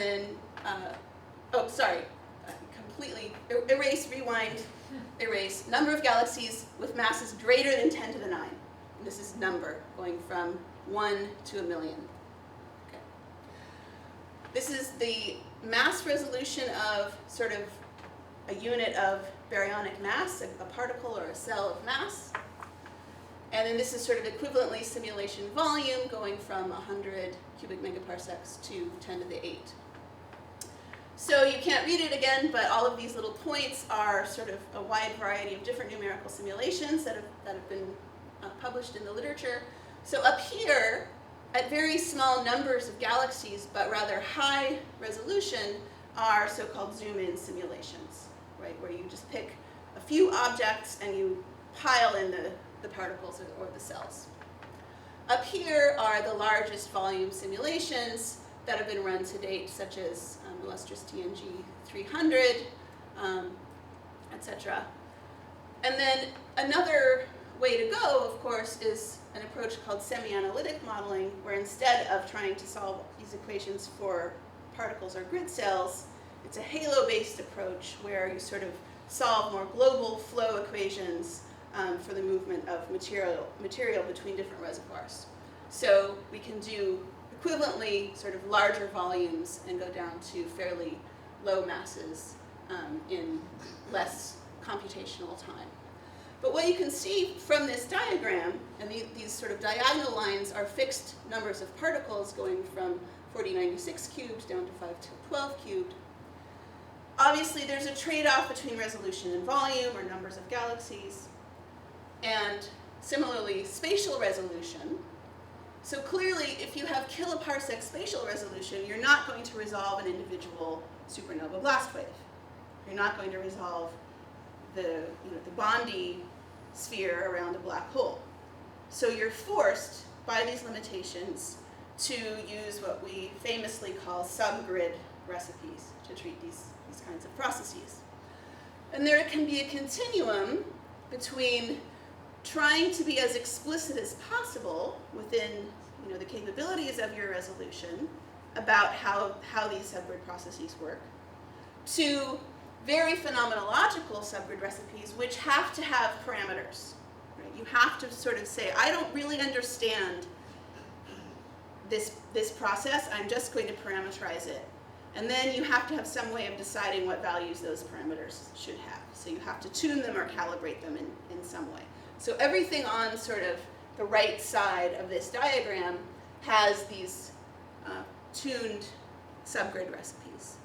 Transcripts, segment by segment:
And, oh, sorry, completely erase, rewind, erase. Number of galaxies with masses greater than 10 to the 9. And this is number, going from 1 to a million. Okay. This is the mass resolution of sort of a unit of baryonic mass, a particle or a cell of mass. And then this is sort of equivalently simulation volume, going from 100 cubic megaparsecs to 10 to the 8. So you can't read it again, but all of these little points are sort of a wide variety of different numerical simulations that have been published in the literature. So up here, at very small numbers of galaxies, but rather high resolution, are so-called zoom-in simulations, right, where you just pick a few objects and you pile in the particles or the cells. Up here are the largest volume simulations that have been run to date, such as illustrious TNG 300, etc. And then another way to go, of course, is an approach called semi-analytic modeling, where instead of trying to solve these equations for particles or grid cells, it's a halo-based approach where you sort of solve more global flow equations for the movement of material between different reservoirs. So we can do equivalently sort of larger volumes and go down to fairly low masses in less computational time. But what you can see from this diagram, and these sort of diagonal lines are fixed numbers of particles going from 4096 cubed down to 512 cubed. Obviously, there's a trade-off between resolution and volume, or numbers of galaxies, and similarly, spatial resolution. So clearly, if you have kiloparsec spatial resolution, you're not going to resolve an individual supernova blast wave. You're not going to resolve the Bondi sphere around a black hole. So you're forced by these limitations to use what we famously call subgrid recipes to treat these kinds of processes. And there can be a continuum between trying to be as explicit as possible within the capabilities of your resolution about how these subgrid processes work, to very phenomenological subgrid recipes which have to have parameters. Right? You have to sort of say, I don't really understand this process, I'm just going to parameterize it. And then you have to have some way of deciding what values those parameters should have. So you have to tune them or calibrate them in some way. So everything on sort of the right side of this diagram has these tuned subgrid recipes.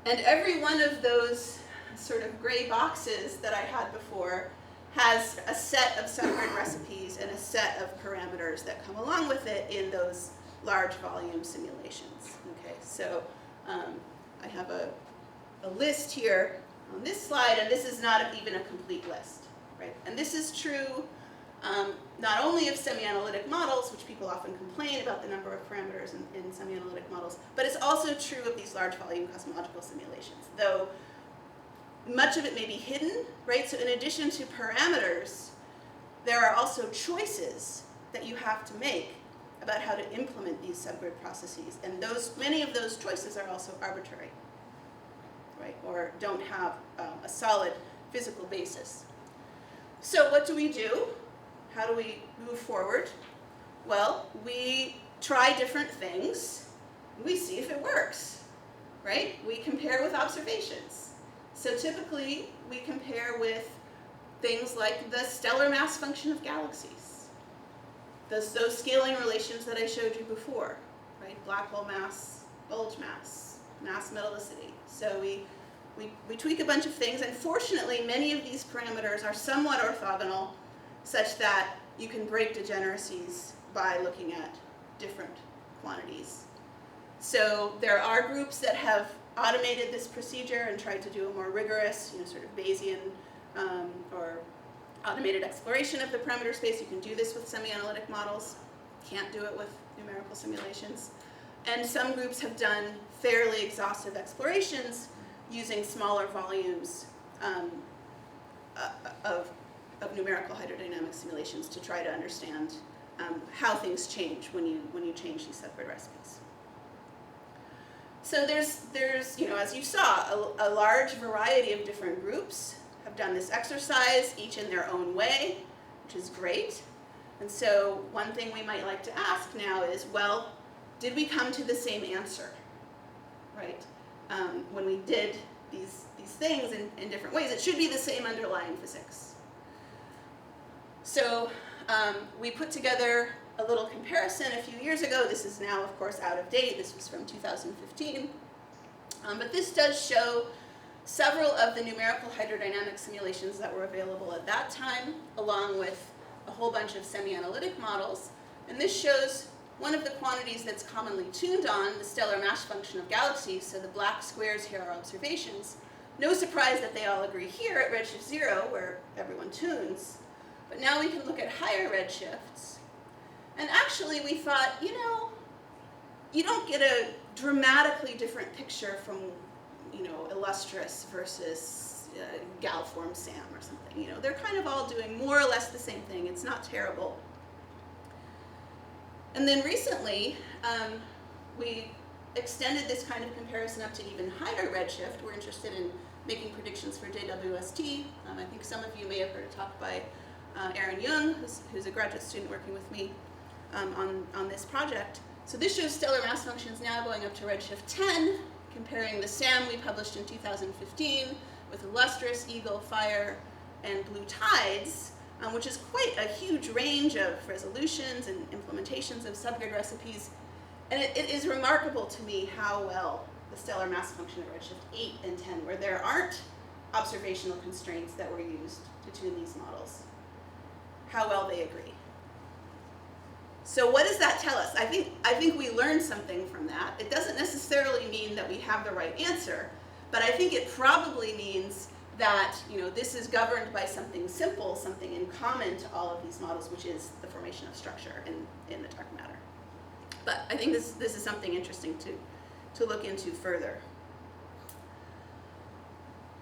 And every one of those sort of gray boxes that I had before has a set of subgrid recipes and a set of parameters that come along with it in those large volume simulations. Okay, so I have a list here on this slide, and this is not even a complete list, right? And this is true not only of semi-analytic models, which people often complain about the number of parameters in semi-analytic models, but it's also true of these large volume cosmological simulations, though much of it may be hidden, right? So in addition to parameters, there are also choices that you have to make about how to implement these subgrid processes, and many of those choices are also arbitrary, right, or don't have a solid physical basis. So what do we do? How do we move forward? Well, we try different things. We see if it works, right? We compare with observations. So typically, we compare with things like the stellar mass function of galaxies, those scaling relations that I showed you before, right? Black hole mass, bulge mass, mass metallicity. So we tweak a bunch of things, and fortunately, many of these parameters are somewhat orthogonal, such that you can break degeneracies by looking at different quantities. So there are groups that have automated this procedure and tried to do a more rigorous, sort of Bayesian or automated exploration of the parameter space. You can do this with semi-analytic models. Can't do it with numerical simulations. And some groups have done fairly exhaustive explorations using smaller volumes of numerical hydrodynamic simulations to try to understand how things change when you change these subgrid recipes. So there's as you saw, a large variety of different groups have done this exercise, each in their own way, which is great. And so one thing we might like to ask now is, well, did we come to the same answer, right? When we did these things in different ways, it should be the same underlying physics. So we put together a little comparison a few years ago. This is now, of course, out of date. This was from 2015. But this does show several of the numerical hydrodynamic simulations that were available at that time, along with a whole bunch of semi-analytic models. And this shows one of the quantities that's commonly tuned on, the stellar mass function of galaxies. So the black squares here are observations. No surprise that they all agree here at redshift 0, where everyone tunes. But now we can look at higher redshifts. And actually we thought, you don't get a dramatically different picture from, Illustris versus Galform SAM or something. They're kind of all doing more or less the same thing. It's not terrible. And then recently, we extended this kind of comparison up to even higher redshift. We're interested in making predictions for JWST. I think some of you may have heard a talk by Aaron Young, who's a graduate student working with me on this project. So this shows stellar mass functions now going up to redshift 10, comparing the SAM we published in 2015 with Illustris, Eagle, Fire, and Blue Tides, which is quite a huge range of resolutions and implementations of subgrid recipes. And it is remarkable to me how well the stellar mass function at redshift 8 and 10, where there aren't observational constraints that were used to tune these models, how well they agree. So what does that tell us? I think we learned something from that. It doesn't necessarily mean that we have the right answer, but I think it probably means that this is governed by something simple, something in common to all of these models, which is the formation of structure in the dark matter. But I think this is something interesting to look into further.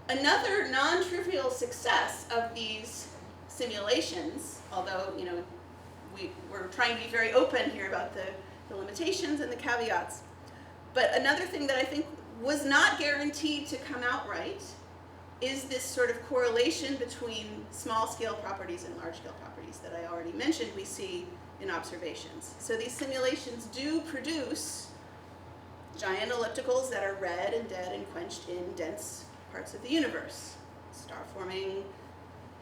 Another non-trivial success of these simulations, although we're trying to be very open here about the limitations and the caveats, but another thing that I think was not guaranteed to come out right is this sort of correlation between small-scale properties and large-scale properties that I already mentioned we see in observations. So these simulations do produce giant ellipticals that are red and dead and quenched in dense parts of the universe, star-forming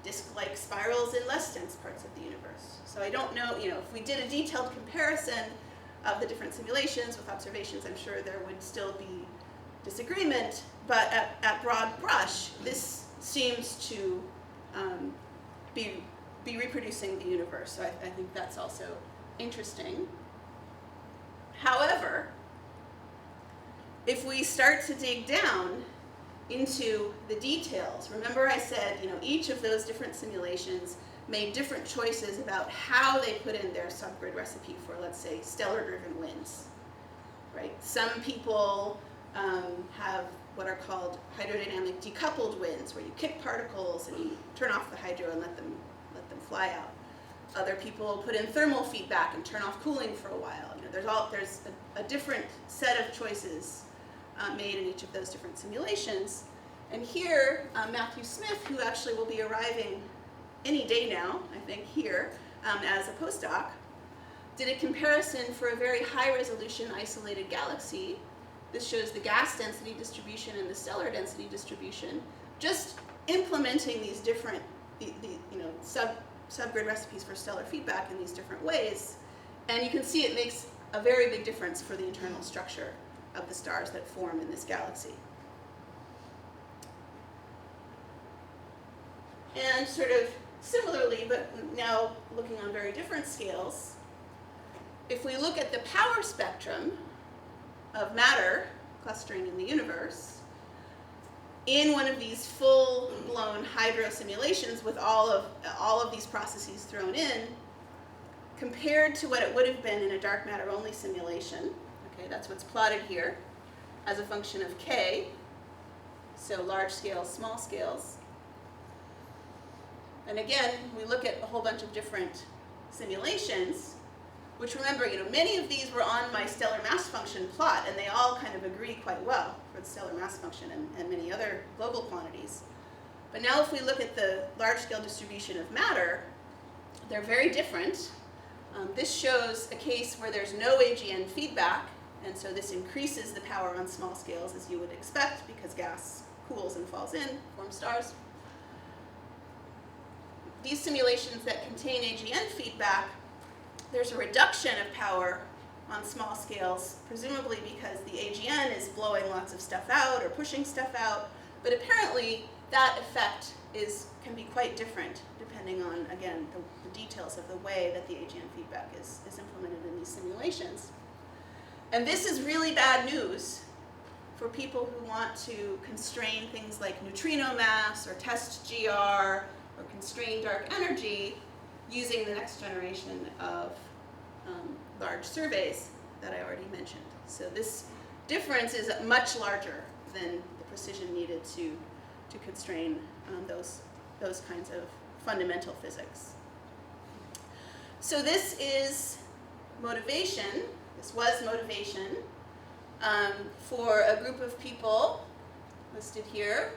disk-like spirals in less dense parts of the universe. So I don't know, if we did a detailed comparison of the different simulations with observations, I'm sure there would still be disagreement, but at broad brush, this seems to be reproducing the universe. So I think that's also interesting. However, if we start to dig down into the details, remember I said, each of those different simulations made different choices about how they put in their subgrid recipe for, let's say, stellar-driven winds, right? Some people have what are called hydrodynamic decoupled winds, where you kick particles and you turn off the hydro and let them fly out. Other people put in thermal feedback and turn off cooling for a while. There's a different set of choices made in each of those different simulations. And here, Matthew Smith, who actually will be arriving any day now, I think, here as a postdoc, did a comparison for a very high-resolution isolated galaxy. This shows the gas density distribution and the stellar density distribution, just implementing these different subgrid recipes for stellar feedback in these different ways. And you can see it makes a very big difference for the internal structure of the stars that form in this galaxy. And sort of similarly, but now looking on very different scales, if we look at the power spectrum of matter clustering in the universe, in one of these full-blown hydro simulations with all of these processes thrown in, compared to what it would have been in a dark matter only simulation, okay, that's what's plotted here as a function of k, so large scales, small scales. And again, we look at a whole bunch of different simulations. which remember, many of these were on my stellar mass function plot, and they all kind of agree quite well for the stellar mass function and many other global quantities. But now if we look at the large-scale distribution of matter, they're very different. This shows a case where there's no AGN feedback, and so this increases the power on small scales, as you would expect, because gas cools and falls in, forms stars. These simulations that contain AGN feedback, there's a reduction of power on small scales, presumably because the AGN is blowing lots of stuff out or pushing stuff out, but apparently that effect can be quite different depending on, again, the details of the way that the AGN feedback is implemented in these simulations. And this is really bad news for people who want to constrain things like neutrino mass or test GR or constrain dark energy using the next generation of large surveys that I already mentioned. So this difference is much larger than the precision needed to constrain those kinds of fundamental physics. So this is motivation. This was motivation for a group of people listed here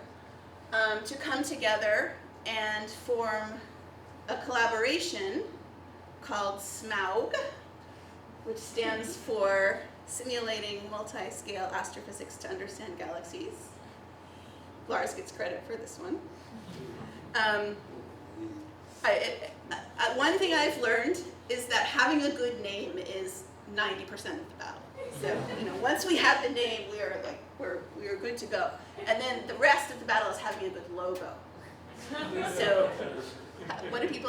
to come together and form a collaboration called SMAUG, which stands for Simulating Multiscale Astrophysics to Understand Galaxies. Lars gets credit for this one. One thing I've learned is that having a good name is 90% of the battle. So, once we have the name, we are good to go. And then the rest of the battle is having a good logo. So, what do people